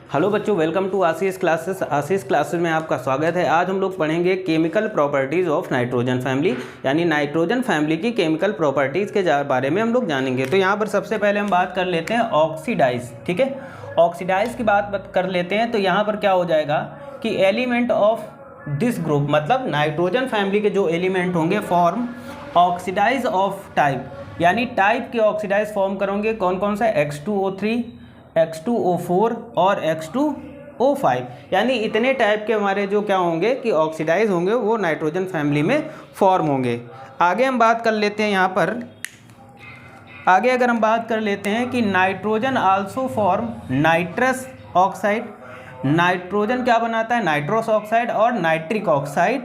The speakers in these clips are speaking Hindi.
हेलो बच्चों, welcome to Ashish classes. Ashish classes में आपका स्वागत है। आज हम लोग पढ़ेंगे chemical properties of nitrogen family, यानी नाइट्रोजन फैमिली की केमिकल प्रॉपर्टीज़ के बारे में हम लोग जानेंगे। तो यहाँ पर सबसे पहले हम बात कर लेते हैं ऑक्सीडाइज। ठीक है, ऑक्सीडाइज की बात कर लेते हैं। तो यहाँ पर क्या हो जाएगा कि एलिमेंट ऑफ दिस ग्रुप, मतलब नाइट्रोजन फैमिली के जो एलिमेंट होंगे फॉर्म ऑक्सीडाइज ऑफ टाइप, यानी टाइप के ऑक्सीडाइज फॉर्म करेंगे। कौन कौन सा? X2O3, X2O4 और X2O5, यानी इतने टाइप के हमारे जो क्या होंगे कि ऑक्सीडाइज होंगे वो नाइट्रोजन फैमिली में फॉर्म होंगे। आगे हम बात कर लेते हैं, यहाँ पर आगे अगर हम बात कर लेते हैं कि nitrogen also form nitrous oxide. Nitrogen क्या बनाता है? नाइट्रस ऑक्साइड और nitric oxide,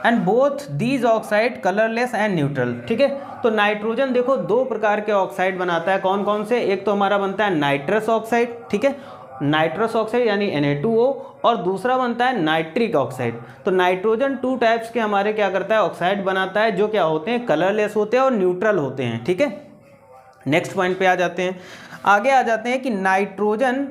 and both these oxide colourless and neutral. ठीक है, तो नाइट्रोजन देखो दो प्रकार के ऑक्साइड बनाता है। कौन कौन से? एक तो हमारा बनता है नाइट्रस ऑक्साइड, ठीक है, नाइट्रस ऑक्साइड यानी Na2O, और दूसरा बनता है नाइट्रिक ऑक्साइड। तो नाइट्रोजन टू टाइप्स के हमारे क्या करता है? ऑक्साइड बनाता है, जो क्या होते हैं? कलरलेस होते हैं और न्यूट्रल होते हैं। ठीक है, नेक्स्ट पॉइंट पे आ जाते हैं। आगे आ जाते हैं कि nitrogen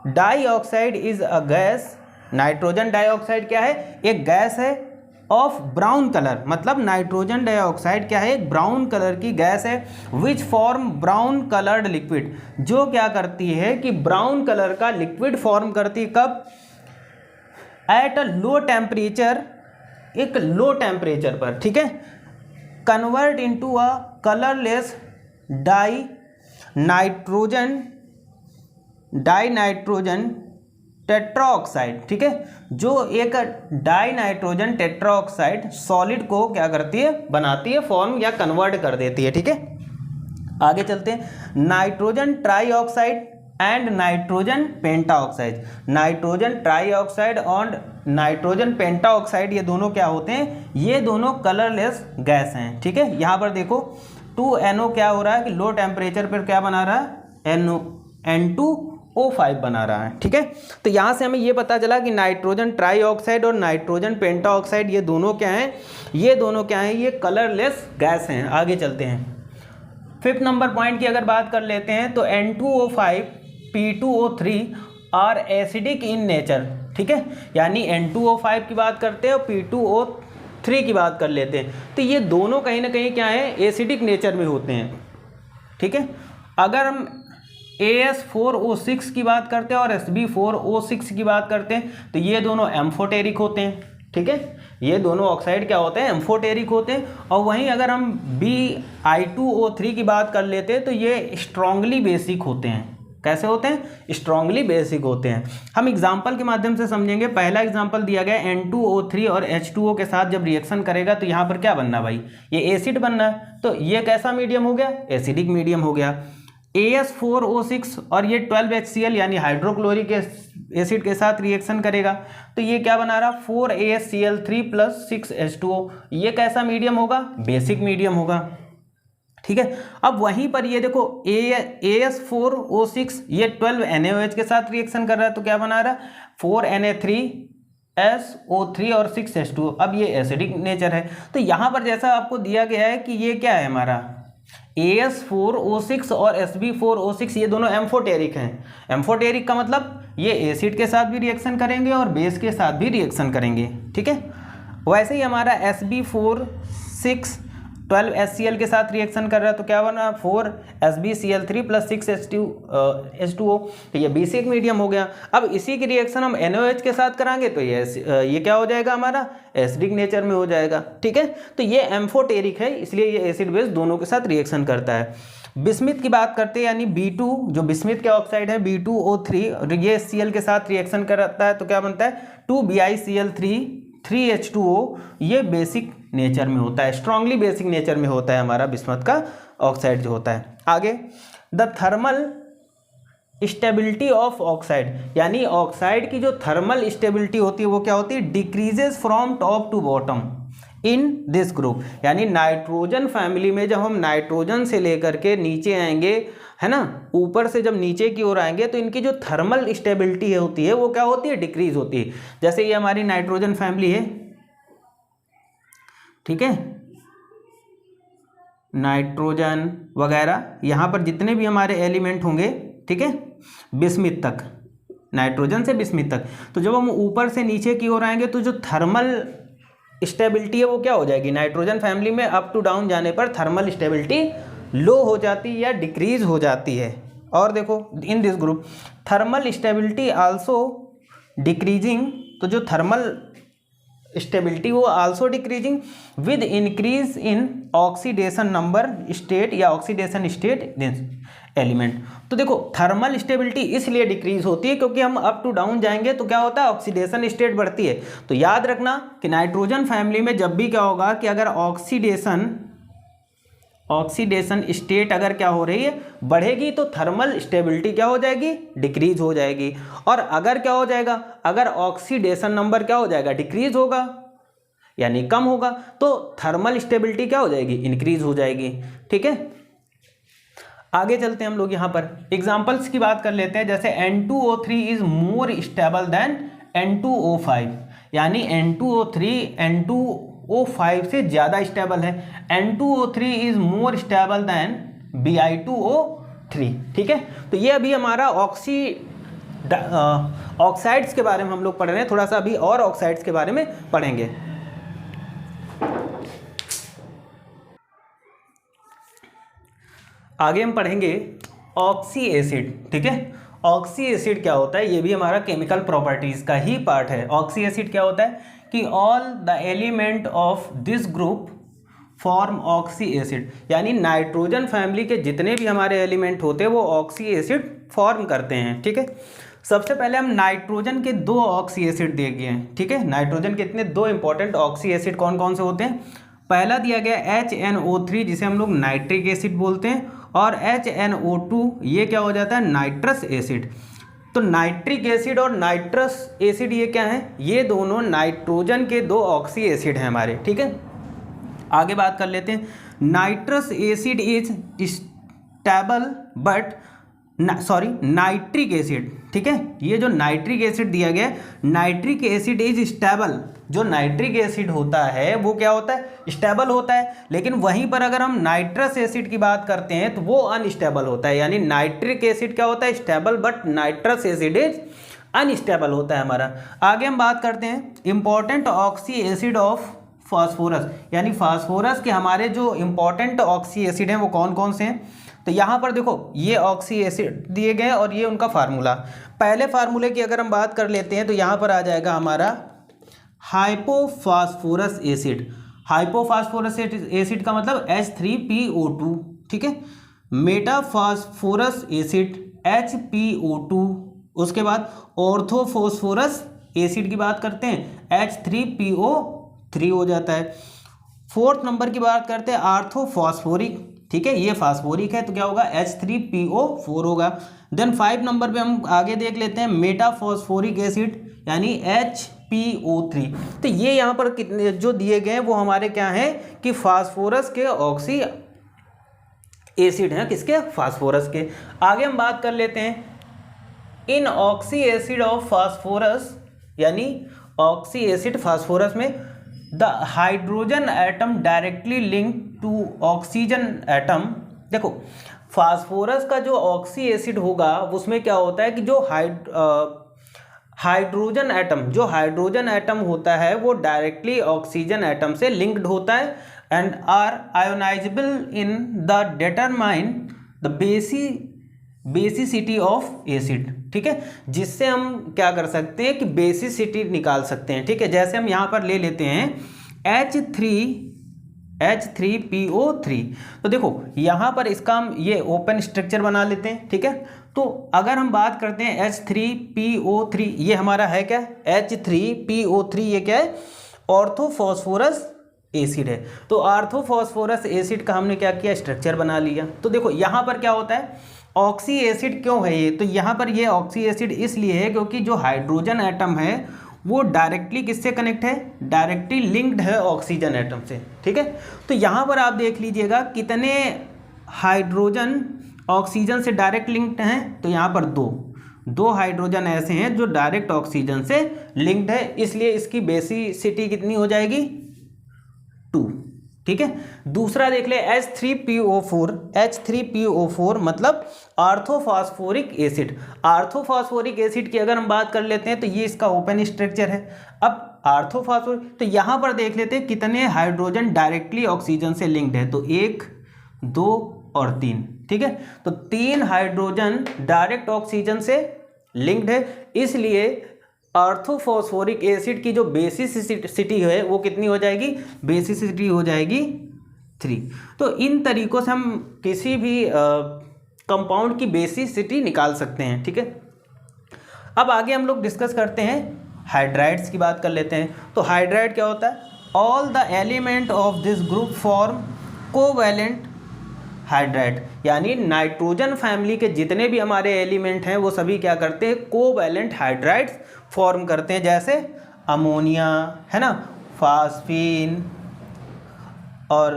dioxide is a gas. Nitrogen dioxide क्या है? एक गैस है ऑफ ब्राउन कलर, मतलब नाइट्रोजन डाइऑक्साइड क्या है? एक ब्राउन कलर की गैस है, which form brown coloured liquid, जो क्या करती है कि ब्राउन कलर का लिक्विड फॉर्म करती है। कब? एट अ लो टेम्परेचर, एक लो टेम्परेचर पर। ठीक है, convert into a colourless die nitrogen tetroxide. ठीक है, जो एक डाई नाइट्रोजन टेट्राऑक्साइड सॉलिड को क्या करती है? बनाती है, फॉर्म या कन्वर्ट कर देती है। ठीक है, आगे चलते हैं। Nitrogen trioxide and nitrogen pentoxide. Nitrogen trioxide और नाइट्रोजन पेंटाऑक्साइड, ये दोनों क्या होते हैं? ये दोनों कलरलेस गैस हैं। ठीक है, यहाँ पर देखो 2NO क्या हो रहा है कि लो टेम्परेचर पर क्या बना रहा है? N2O5 बना रहा है। ठीक है, तो यहाँ से हमें ये पता चला कि नाइट्रोजन ट्राईऑक्साइड और नाइट्रोजन पेंटाऑक्साइड ये दोनों क्या हैं? ये दोनों क्या हैं? ये कलरलेस गैस हैं। आगे चलते हैं। फिफ्थ नंबर पॉइंट की अगर बात कर लेते हैं तो N2O5, P2O3 are acidic in nature. ठीक है, यानी N2O5 की बात करते हैं और P2O3 की बात कर लेते हैं, तो ये दोनों कहीं ना कहीं क्या है? एसिडिक नेचर में होते हैं। ठीक है, अगर हम AS4O6 की बात करते हैं और Sb4O6 की बात करते हैं तो ये दोनों एम्फोटेरिक होते हैं। ठीक है, ये दोनों ऑक्साइड क्या होते हैं? एम्फोटेरिक होते हैं। और वहीं अगर हम Bi2O3 की बात कर लेते हैं तो ये स्ट्रांगली बेसिक होते हैं। कैसे होते हैं? स्ट्रांगली बेसिक होते हैं। हम एग्जाम्पल के माध्यम से समझेंगे। पहला एग्जाम्पल दिया गया N2O3 और H2O के साथ जब रिएक्शन करेगा तो यहाँ पर क्या बनना भाई? ये एसिड बनना है। तो ये कैसा मीडियम हो गया? एसिडिक मीडियम हो गया। AS4O6 और ये 12HCl यानी हाइड्रोक्लोरिक एसिड के साथ रिएक्शन करेगा तो ये क्या बना रहा? 4AsCl3 + 6H2O। ये कैसा मीडियम होगा? बेसिक मीडियम होगा। ठीक है, अब वहीं पर ये देखो AS4O6 ये 12NaOH के साथ रिएक्शन कर रहा है तो क्या बना रहा? 4Na3SO3 और 6H2O। अब ये एसिडिक नेचर है। तो यहाँ पर जैसा आपको दिया गया है कि ये क्या है हमारा? AS4O6 और Sb4O6 ये दोनों एम्फोटेरिक हैं। एम्फोटेरिक का मतलब ये एसिड के साथ भी रिएक्शन करेंगे और बेस के साथ भी रिएक्शन करेंगे। ठीक है, वैसे ही हमारा Sb4 12HCl के साथ रिएक्शन कर रहा है तो क्या बना? 4SbCl3 + 6H2O। तो ये बेसिक मीडियम हो गया। अब इसी की रिएक्शन हम NaOH के साथ कराएंगे तो ये क्या हो जाएगा हमारा? एसिडिक नेचर में हो जाएगा। ठीक है, तो ये एम्फोटेरिक है, इसलिए ये एसिड बेस दोनों के साथ रिएक्शन करता है। बिस्मिथ की बात करते हैं, यानी B2 जो बिस्मिथ के ऑक्साइड है B2O3 और ये Cl के साथ रिएक्शन करता है तो क्या बनता है? 2BiCl3 3H2O। ये बेसिक नेचर में होता है, स्ट्रांगली बेसिक नेचर में होता है हमारा बिस्मथ का ऑक्साइड जो होता है। आगे, the thermal stability of oxide, यानी ऑक्साइड की जो थर्मल स्टेबिलिटी होती है वो क्या होती है? Decreases from top to bottom in this group. यानी नाइट्रोजन फैमिली में जब हम नाइट्रोजन से लेकर के नीचे आएंगे, है ना, ऊपर से जब नीचे की ओर आएंगे तो इनकी जो थर्मल स्टेबिलिटी होती है वो क्या होती है? डिक्रीज होती है। जैसे ये हमारी नाइट्रोजन फैमिली है, ठीक है, नाइट्रोजन वगैरह, यहाँ पर जितने भी हमारे एलिमेंट होंगे, ठीक है, बिस्मिथ तक, नाइट्रोजन से बिस्मिथ तक। तो जब हम ऊपर से नीचे की ओर आएंगे तो जो थर्मल स्टेबिलिटी है वो क्या हो जाएगी, नाइट्रोजन फैमिली में अप टू डाउन जाने पर थर्मल स्टेबिलिटी लो हो जाती है या डिक्रीज हो जाती है। और देखो इन this group thermal stability also decreasing, तो जो थर्मल स्टेबिलिटी वो also decreasing with increase in oxidation number state या ऑक्सीडेशन स्टेट एलिमेंट। तो देखो थर्मल स्टेबिलिटी इसलिए डिक्रीज होती है क्योंकि हम अप टू डाउन जाएंगे तो क्या होता है, ऑक्सीडेशन स्टेट बढ़ती है। तो याद रखना कि नाइट्रोजन फैमिली में जब भी क्या होगा कि अगर ऑक्सीडेशन स्टेट अगर क्या हो रही है, बढ़ेगी, तो थर्मल स्टेबिलिटी क्या हो जाएगी, डिक्रीज हो जाएगी। और अगर क्या हो जाएगा, अगर ऑक्सीडेशन नंबर क्या हो जाएगा, डिक्रीज होगा यानी कम होगा, तो थर्मल स्टेबिलिटी क्या हो जाएगी, इंक्रीज हो जाएगी। ठीक है, आगे चलते हैं हम लोग। यहाँ पर एग्जांपल्स की बात कर लेते हैं। जैसे N2O3 is more stable then N2O5, यानी N2O3 N2O5 से ज़्यादा स्टेबल है। N2O3 is more stable then Bi2O3। ठीक है, तो ये अभी हमारा ऑक्साइड्स के बारे में हम लोग पढ़ रहे हैं। थोड़ा सा अभी और ऑक्साइड्स के बारे में पढ़ेंगे। आगे हम पढ़ेंगे ऑक्सी एसिड। ठीक है, ऑक्सी एसिड क्या होता है, ये भी हमारा केमिकल प्रॉपर्टीज का ही पार्ट है। ऑक्सी एसिड क्या होता है कि all the element of this group form oxy acid, यानी नाइट्रोजन फैमिली के जितने भी हमारे एलिमेंट होते हैं वो ऑक्सी एसिड फॉर्म करते हैं। ठीक है, सबसे पहले हम नाइट्रोजन के दो ऑक्सी एसिड देखे हैं। ठीक है, नाइट्रोजन के इतने दो इंपॉर्टेंट ऑक्सी एसिड कौन कौन से होते हैं। पहला दिया गया HNO3 जिसे हम लोग नाइट्रिक एसिड बोलते हैं, और HNO2 ये क्या हो जाता है, नाइट्रस एसिड। तो नाइट्रिक एसिड और नाइट्रस एसिड ये क्या है, ये दोनों नाइट्रोजन के दो ऑक्सी एसिड हैं हमारे। ठीक है, आगे बात कर लेते हैं। Nitrous acid is stable but nitric acid. ठीक है, ये जो नाइट्रिक एसिड दिया गया है, नाइट्रिक एसिड इज स्टेबल, जो नाइट्रिक एसिड होता है वो क्या होता है, स्टेबल होता है। लेकिन वहीं पर अगर हम नाइट्रस एसिड की बात करते हैं तो वो अनस्टेबल होता है। यानी नाइट्रिक एसिड क्या होता है, stable, but nitrous acid is unstable होता है हमारा। आगे हम बात करते हैं important oxy acid of phosphorus, यानी फास्फोरस के हमारे जो इंपॉर्टेंट ऑक्सी एसिड हैं वो कौन कौन से हैं। तो यहाँ पर देखो ये ऑक्सी एसिड दिए गए और ये उनका फार्मूला। पहले फार्मूले की अगर हम बात कर लेते हैं तो यहाँ पर आ जाएगा हमारा हाइपोफास्फोरस एसिड। हाइपोफास्फोरस एसिड का मतलब H3PO2। ठीक है, मेटाफास्फोरस एसिड HPO2। उसके बाद ऑर्थोफॉस्फोरस एसिड की बात करते हैं H3PO3 हो जाता है। फोर्थ नंबर की बात करते हैं आर्थोफॉस्फोरिक। ठीक है, ये फास्फोरिक है तो क्या होगा, H3PO4 होगा। देन 5 नंबर पे हम आगे देख लेते हैं मेटाफॉस्फोरिक एसिड यानी HPO3। तो ये यहाँ पर कितने जो दिए गए हैं वो हमारे क्या हैं कि फास्फोरस के ऑक्सी एसिड हैं, किसके, फास्फोरस के। आगे हम बात कर लेते हैं in oxy acid of phosphorus, यानी ऑक्सी एसिड फास्फोरस में the hydrogen atom directly link to oxygen atom. देखो फास्फोरस का जो ऑक्सी एसिड होगा उसमें क्या होता है कि जो हाइड्रोजन एटम होता है वो डायरेक्टली ऑक्सीजन एटम से लिंक्ड होता है and are ionisable in the determine the basicity of acid. ठीक है, जिससे हम क्या कर सकते हैं कि बेसिसिटी निकाल सकते हैं। ठीक है, जैसे हम यहाँ पर ले लेते हैं H3PO3। तो देखो यहाँ पर इसका हम ये ओपन स्ट्रक्चर बना लेते हैं। ठीक है, तो अगर हम बात करते हैं H3PO3 ये हमारा है क्या, H3PO3 ये क्या है, ऑर्थोफॉस्फोरस एसिड है। तो ऑर्थोफॉस्फोरस एसिड का हमने क्या किया, स्ट्रक्चर बना लिया। तो देखो यहाँ पर क्या होता है, ऑक्सी एसिड क्यों है ये, तो यहाँ पर ये ऑक्सी एसिड इसलिए है क्योंकि जो हाइड्रोजन एटम है वो डायरेक्टली किससे कनेक्ट है, डायरेक्टली लिंक्ड है ऑक्सीजन एटम से। ठीक है, तो यहाँ पर आप देख लीजिएगा कितने हाइड्रोजन ऑक्सीजन से डायरेक्ट लिंक्ड हैं, तो यहाँ पर दो हाइड्रोजन ऐसे हैं जो डायरेक्ट ऑक्सीजन से लिंक्ड है, इसलिए इसकी बेसिसिटी कितनी हो जाएगी, 2। ठीक है। दूसरा देख ले H3PO4, H3PO4 मतलब आर्थोफॉस्फोरिक एसिड। आर्थोफॉस्फोरिक एसिड की अगर हम बात कर लेते हैं तो ये इसका ओपन स्ट्रक्चर है। अब आर्थोफॉस्फोरिक, तो यहाँ पर देख लेते हैं कितने हाइड्रोजन डायरेक्टली ऑक्सीजन से लिंक्ड है, तो 1 2 और 3, ठीक है। तो 3 हाइड्रोजन डायरेक्ट ऑक्सीजन से लिंक्ड है, इसलिए आर्थोफॉस्फोरिक एसिड की जो बेसिसिटी है वो कितनी हो जाएगी, बेसिसिटी हो जाएगी 3। तो इन तरीकों से हम किसी भी कंपाउंड की बेसिसिटी निकाल सकते हैं, ठीक है। अब आगे हम लोग डिस्कस करते हैं हाइड्राइड्स की बात कर लेते हैं। तो हाइड्राइड क्या होता है, all the element of this group form covalent hydride, यानी नाइट्रोजन फैमिली के जितने भी हमारे एलिमेंट हैं वो सभी क्या करते हैं, कोवैलेंट हाइड्राइड्स फॉर्म करते हैं। जैसे अमोनिया है ना, फास्फीन और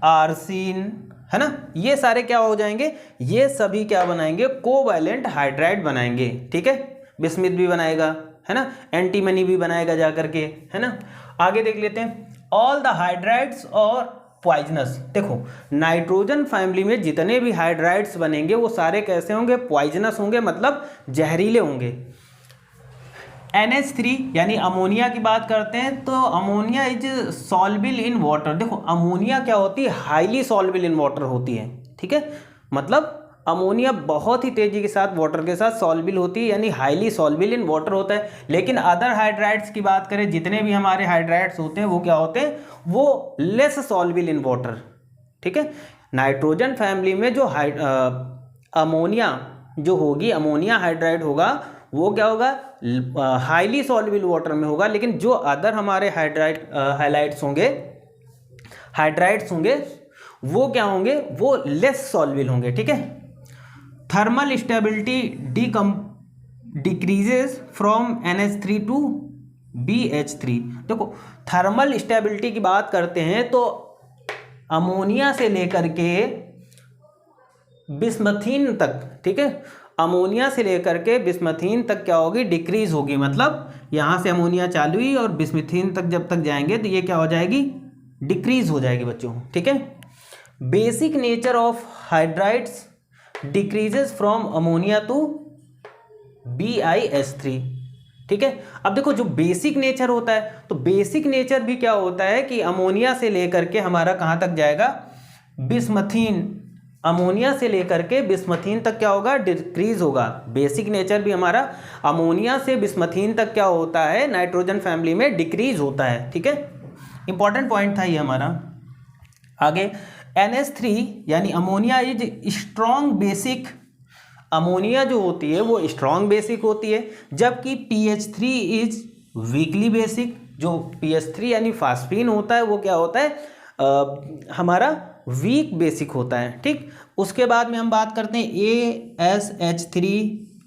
आर्सिन है ना, ये सारे क्या हो जाएंगे, ये सभी क्या बनाएंगे, कोवैलेंट हाइड्राइड बनाएंगे, ठीक है। बिस्मिथ भी बनाएगा है ना, एंटीमनी भी बनाएगा जा करके, है ना। आगे देख लेते हैं, ऑल द हाइड्राइड्स और पॉइजनस। देखो नाइट्रोजन फैमिली में जितने भी हाइड्राइड्स बनेंगे वो सारे कैसे होंगे, पॉइजनस होंगे, मतलब जहरीले होंगे। NH3 यानी अमोनिया की बात करते हैं तो ammonia is soluble in water. देखो अमोनिया क्या होती है, हाईली सॉल्युबल इन वाटर होती है, ठीक है। मतलब अमोनिया बहुत ही तेजी के साथ वाटर के साथ सॉल्युबल होती है, यानी हाईली सॉल्युबल इन वाटर होता है। लेकिन अदर हाइड्राइड्स की बात करें, जितने भी हमारे हाइड्राइड्स होते हैं वो क्या होते हैं, वो लेस सॉल्युबल इन वाटर, ठीक है। नाइट्रोजन फैमिली में जो अमोनिया जो होगी, अमोनिया हाइड्राइड होगा, वो क्या होगा, हाईली सॉल्युबल वाटर में होगा। लेकिन जो अदर हमारे हाइड्राइड्स होंगे वो क्या होंगे, वो लेस सॉल्युबल होंगे, ठीक है। Thermal stability decreases from NH3 to BH3। देखो थर्मल स्टेबिलिटी की बात करते हैं तो अमोनिया से लेकर के बिस्मथीन तक, ठीक है, अमोनिया से लेकर के बिस्मथीन तक क्या होगी, डिक्रीज होगी। मतलब यहाँ से अमोनिया चालू हुई और बिस्मथीन तक जब तक जाएंगे तो ये क्या हो जाएगी, डिक्रीज हो जाएगी बच्चों, ठीक है। Basic nature of hydrides decreases from ammonia to BiH3, ठीक है। अब देखो जो बेसिक नेचर होता है, तो बेसिक नेचर भी क्या होता है कि अमोनिया से लेकर के हमारा कहाँ तक जाएगा, बिस्मथीन। अमोनिया से लेकर के बिस्मथीन तक क्या होगा, डिक्रीज होगा। बेसिक नेचर भी हमारा अमोनिया से बिस्मथीन तक क्या होता है, नाइट्रोजन फैमिली में डिक्रीज होता है, ठीक है। इंपॉर्टेंट पॉइंट था ये हमारा। आगे NH3 यानी ammonia is strong basic. Ammonia जो होती है वो स्ट्रॉन्ग बेसिक होती है, जबकि PH3 इज वीकली बेसिक। जो PH3 यानी फास्फीन होता है वो क्या होता है, हमारा वीक बेसिक होता है, ठीक। उसके बाद में हम बात करते हैं ASH3,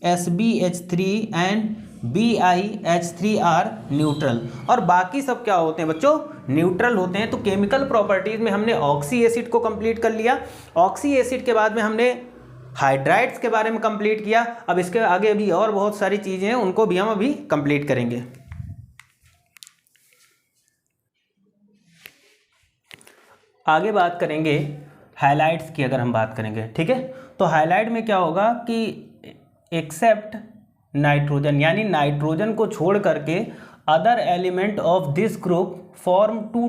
SBH3 and BiH3 are neutral, और बाकी सब क्या होते हैं बच्चों, न्यूट्रल होते हैं। तो केमिकल प्रॉपर्टीज में हमने ऑक्सी एसिड को कंप्लीट कर लिया। ऑक्सी एसिड के बाद में हमने हाइड्राइड्स के बारे में कंप्लीट किया। अब इसके आगे भी और बहुत सारी चीज़ें हैं, उनको भी हम अभी कंप्लीट करेंगे। आगे बात करेंगे हाइलाइट्स की, अगर हम बात करेंगे, ठीक है। तो हाइलाइट में क्या होगा कि एक्सेप्ट नाइट्रोजन, यानी नाइट्रोजन को छोड़ करके other element of this group form two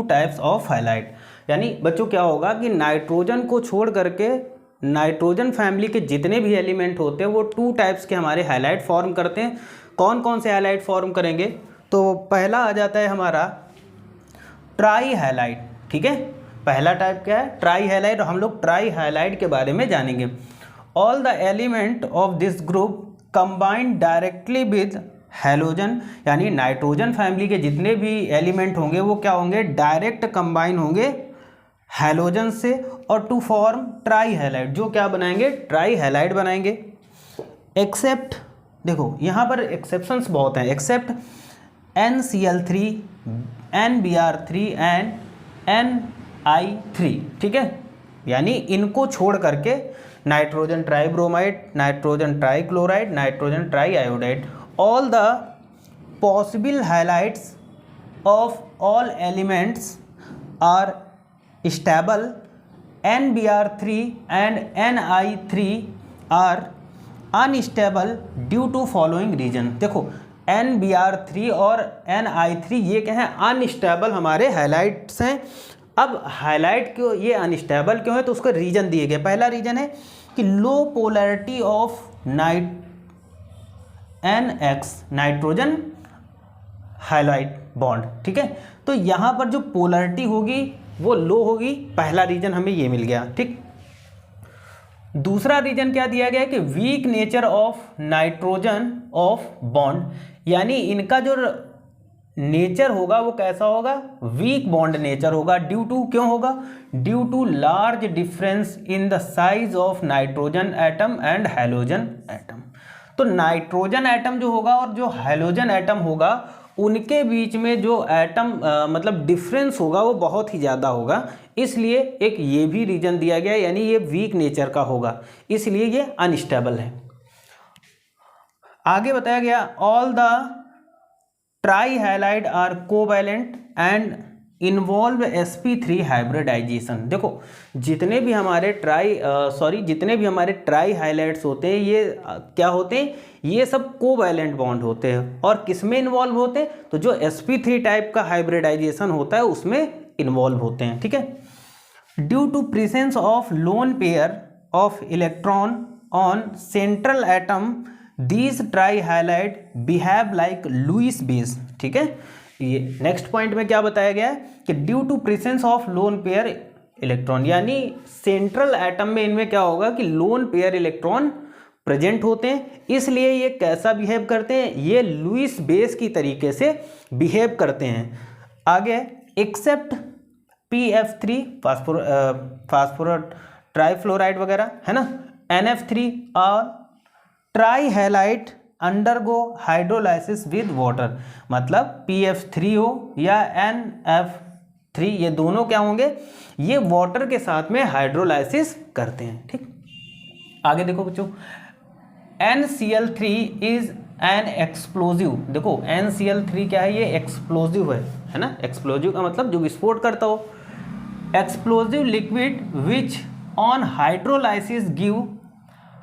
types of highlight. यानी बच्चों क्या होगा कि नाइट्रोजन को छोड़ करके नाइट्रोजन फैमिली के जितने भी एलिमेंट होते हैं वो 2 टाइप्स के हमारे हाइलाइट फॉर्म करते हैं। कौन कौन से हाइलाइट फॉर्म करेंगे, तो पहला आ जाता है हमारा ट्राई हाइलाइट, ठीक है। पहला टाइप क्या है, ट्राई हाइलाइट। हम लोग ट्राई हाइलाइट के बारे में जानेंगे। All the element of this group combined directly with halogen, यानी नाइट्रोजन फैमिली के जितने भी एलिमेंट होंगे वो क्या होंगे, डायरेक्ट कंबाइन होंगे हैलोजन से, और टू फॉर्म ट्राई हाइलाइट, जो क्या बनाएंगे, ट्राई हाइलाइट बनाएंगे। एक्सेप्ट, देखो यहाँ पर एक्सेप्शंस बहुत हैं, accept NCl3, NBr3 and NI3, ठीक है। यानी इनको छोड़ करके nitrogen tribromide, nitrogen trichloride, nitrogen triiodide, all the possible halides of all elements are stable, NBr3 and Ni3 are unstable due to following reason. देखो NBr3 और Ni3 ये क्या है, अनस्टेबल हमारे हाइलाइट्स हैं। अब हाइलाइट क्यों ये अनस्टेबल क्यों है, तो उसका रीजन दिए गए। पहला रीजन है कि low polarity of NX nitrogen halide bond, ठीक है। तो यहाँ पर जो पोलैरिटी होगी वो लो होगी, पहला रीजन हमें ये मिल गया, ठीक। दूसरा रीजन क्या दिया गया है कि weak nature of nitrogen of bond, यानी इनका जो नेचर होगा वो कैसा होगा, वीक बॉन्ड नेचर होगा। ड्यू टू क्यों होगा, due to large difference in the size of nitrogen atom and halogen atom. तो नाइट्रोजन एटम जो होगा और जो हैलोजन एटम होगा उनके बीच में जो एटम मतलब डिफरेंस होगा वो बहुत ही ज़्यादा होगा, इसलिए एक ये भी रीजन दिया गया, यानी ये वीक नेचर का होगा, इसलिए ये अनस्टेबल है। आगे बताया गया all the trihalide are covalent and involve sp3 hybridisation. देखो जितने भी हमारे ट्राई हाइलाइट्स होते हैं ये क्या होते हैं, ये सब कोवैलेंट बॉन्ड होते हैं। और किस में इन्वॉल्व होते हैं, तो जो sp3 टाइप का हाइब्रिडाइजेशन होता है उसमें इन्वॉल्व होते हैं, ठीक है। Due to presence of lone pair of electron on central atom these trihalide behave like Lewis base, ठीक है। ये नेक्स्ट पॉइंट में क्या बताया गया है कि due to presence of lone pair electron, यानी सेंट्रल एटम में इनमें क्या होगा कि लोन पेयर इलेक्ट्रॉन प्रेजेंट होते हैं, इसलिए ये कैसा बिहेव करते हैं, ये लुईस बेस की तरीके से बिहेव करते हैं। आगे एक्सेप्ट PF3 फास्फोरस ट्राईफ्लोराइड वगैरह है ना, NF3 और try highlight undergo hydrolysis with water, मतलब PF3 हो या NF3 ये दोनों क्या होंगे, ये वाटर के साथ में हाइड्रोलाइसिस करते हैं, ठीक। आगे देखो बच्चों NCl3 इज एन एक्सप्लोजिव। देखो NCl3 क्या है, ये एक्सप्लोजिव है ना, एक्सप्लोजिव का मतलब जो विस्फोट करता हो। Explosive liquid which on hydrolysis give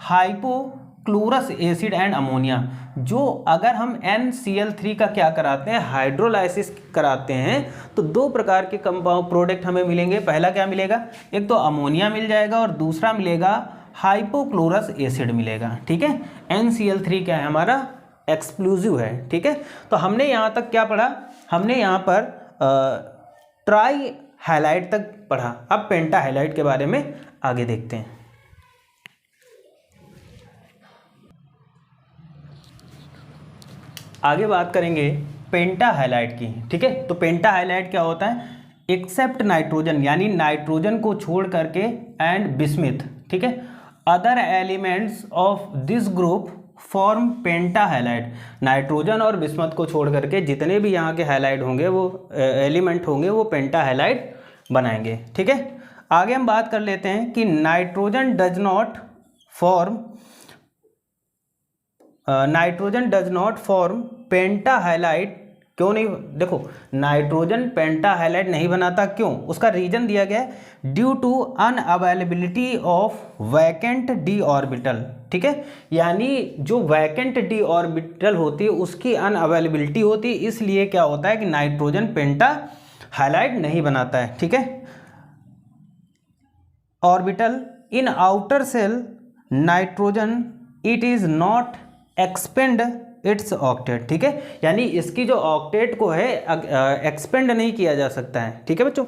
hypochlorous acid and ammonia. जो अगर हम NCl3 का क्या कराते हैं, हाइड्रोलाइसिस कराते हैं, तो दो प्रकार के कंपाउंड प्रोडक्ट हमें मिलेंगे। पहला क्या मिलेगा, एक तो अमोनिया मिल जाएगा और दूसरा मिलेगा हाइपोक्लोरस एसिड मिलेगा, ठीक है। NCl3 क्या है, हमारा एक्सप्लोजिव है, ठीक है। तो हमने यहाँ तक क्या पढ़ा, हमने यहाँ पर ट्राई हाइलाइट तक पढ़ा। अब पेंटा हाइलाइट के बारे में आगे देखते हैं। आगे बात करेंगे पेंटा हाइलाइट की, ठीक है। तो पेंटा हाइलाइट क्या होता है, एक्सेप्ट नाइट्रोजन, यानी नाइट्रोजन को छोड़ करके एंड बिस्मिथ, ठीक है, other elements of this group form penta highlight. Nitrogen और बिस्मथ को छोड़ करके जितने भी यहाँ के हाइलाइट होंगे वो एलिमेंट होंगे वो पेंटा हाइलाइट बनाएंगे, ठीक है। आगे हम बात कर लेते हैं कि nitrogen does not form penta highlight. क्यों नहीं, देखो नाइट्रोजन पेंटा हाइलाइट नहीं बनाता, क्यों, उसका रीजन दिया गया है due to unavailability of vacant D orbital, ठीक है। यानी जो वैकेंट डी ऑर्बिटल होती है उसकी अनअवेलेबिलिटी होती है, इसलिए क्या होता है कि नाइट्रोजन पेंटा हाइलाइट नहीं बनाता है, ठीक है। Orbital in outer shell nitrogen it is not expand its octet, ठीक है। यानी इसकी जो ऑक्टेट को है एक्सपेंड नहीं किया जा सकता है, ठीक है बच्चों।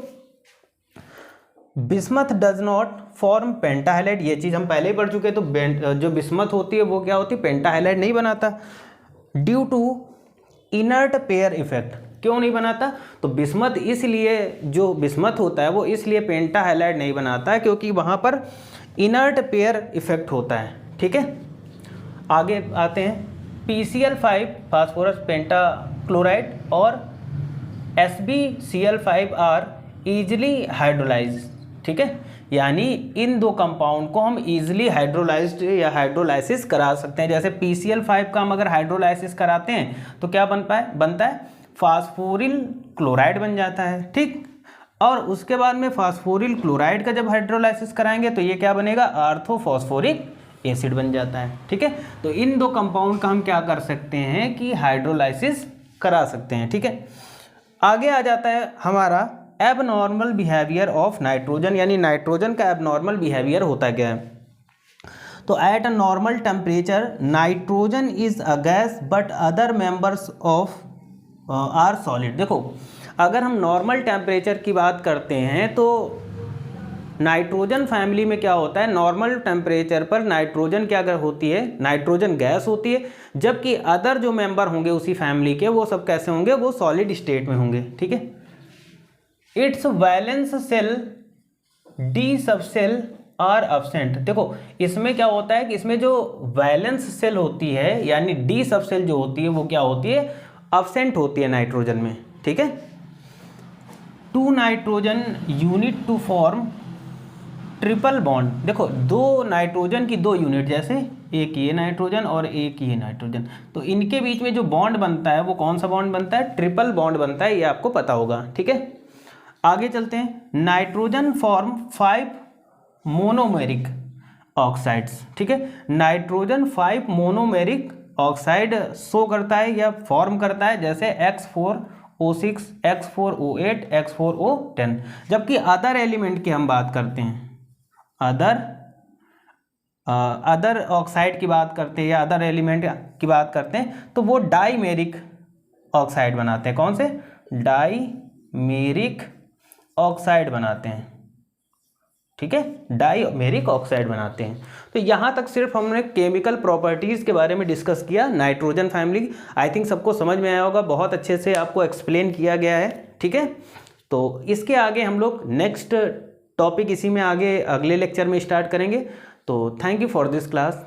Bismuth does not form penta highlight, ये चीज़ हम पहले ही पढ़ चुके हैं। तो जो बिस्मथ होती है वो क्या होती है, पेंटा हाइलाइट नहीं बनाता due to inert pair effect. क्यों नहीं बनाता, तो बिस्मथ इसलिए, जो बिस्मथ होता है वो इसलिए पेंटा हाइलाइट नहीं बनाता है क्योंकि वहाँ पर इनर्ट पेयर इफेक्ट होता है, ठीक है। आगे आते हैं PCl5 फास्फोरस पेंटाक्लोराइड और SbCl5 आर ईजिली हाइड्रोलाइज, ठीक है। यानी इन दो कंपाउंड को हम ईजिली हाइड्रोलाइज्ड या हाइड्रोलाइसिस करा सकते हैं। जैसे PCl5 का हम अगर हाइड्रोलाइसिस कराते हैं तो क्या बनता है फास्फोरिल क्लोराइड बन जाता है, ठीक। और उसके बाद में फास्फोरिल क्लोराइड का जब हाइड्रोलाइसिस कराएंगे तो ये क्या बनेगा, आर्थोफॉस्फोरिक एसिड बन जाता है। ठीक है, तो इन दो कंपाउंड का हम क्या कर सकते हैं कि हाइड्रोलाइसिस करा सकते हैं। ठीक है, आगे आ जाता है हमारा एबनॉर्मल बिहेवियर ऑफ नाइट्रोजन, यानी नाइट्रोजन का एबनॉर्मल बिहेवियर होता क्या है। तो at a normal temperature nitrogen is a gas but other members of are solid. देखो, अगर हम नॉर्मल टेम्परेचर की बात करते हैं तो नाइट्रोजन फैमिली में क्या होता है, नॉर्मल टेम्परेचर पर नाइट्रोजन क्या अगर होती है, नाइट्रोजन गैस होती है, जबकि अदर जो मेंबर होंगे उसी फैमिली के वो सब कैसे होंगे, वो सॉलिड स्टेट में होंगे। ठीक है, इट्स वैलेंस सेल डी सब सेल आर एब्सेंट। देखो, इसमें क्या होता है कि इसमें जो वैलेंस सेल होती है यानी डी सब सेल जो होती है वो क्या होती है, एब्सेंट होती है नाइट्रोजन में। ठीक है, two nitrogen unit to form triple bond. देखो, दो नाइट्रोजन की दो यूनिट, जैसे एक ये नाइट्रोजन और एक ये नाइट्रोजन, तो इनके बीच में जो बॉन्ड बनता है वो कौन सा बॉन्ड बनता है, ट्रिपल बॉन्ड बनता है, ये आपको पता होगा। ठीक है, आगे चलते हैं। Nitrogen form 5 monomeric oxides. ठीक है, नाइट्रोजन 5 मोनोमेरिक ऑक्साइड शो करता है या फॉर्म करता है, जैसे X4O6, X4O8, X4O10। जबकि अदर एलिमेंट की हम बात करते हैं, अदर ऑक्साइड की बात करते हैं या अदर एलिमेंट की बात करते हैं तो वो डाईमेरिक ऑक्साइड बनाते हैं। कौन से, डाईमेरिक ऑक्साइड बनाते हैं। ठीक है, डाईमेरिक ऑक्साइड बनाते हैं। तो यहाँ तक सिर्फ हमने केमिकल प्रॉपर्टीज़ के बारे में डिस्कस किया नाइट्रोजन फैमिली। आई थिंक सबको समझ में आया होगा, बहुत अच्छे से आपको एक्सप्लेन किया गया है। ठीक है, तो इसके आगे हम लोग नेक्स्ट टॉपिक इसी में आगे अगले लेक्चर में स्टार्ट करेंगे। तो thank you for this class.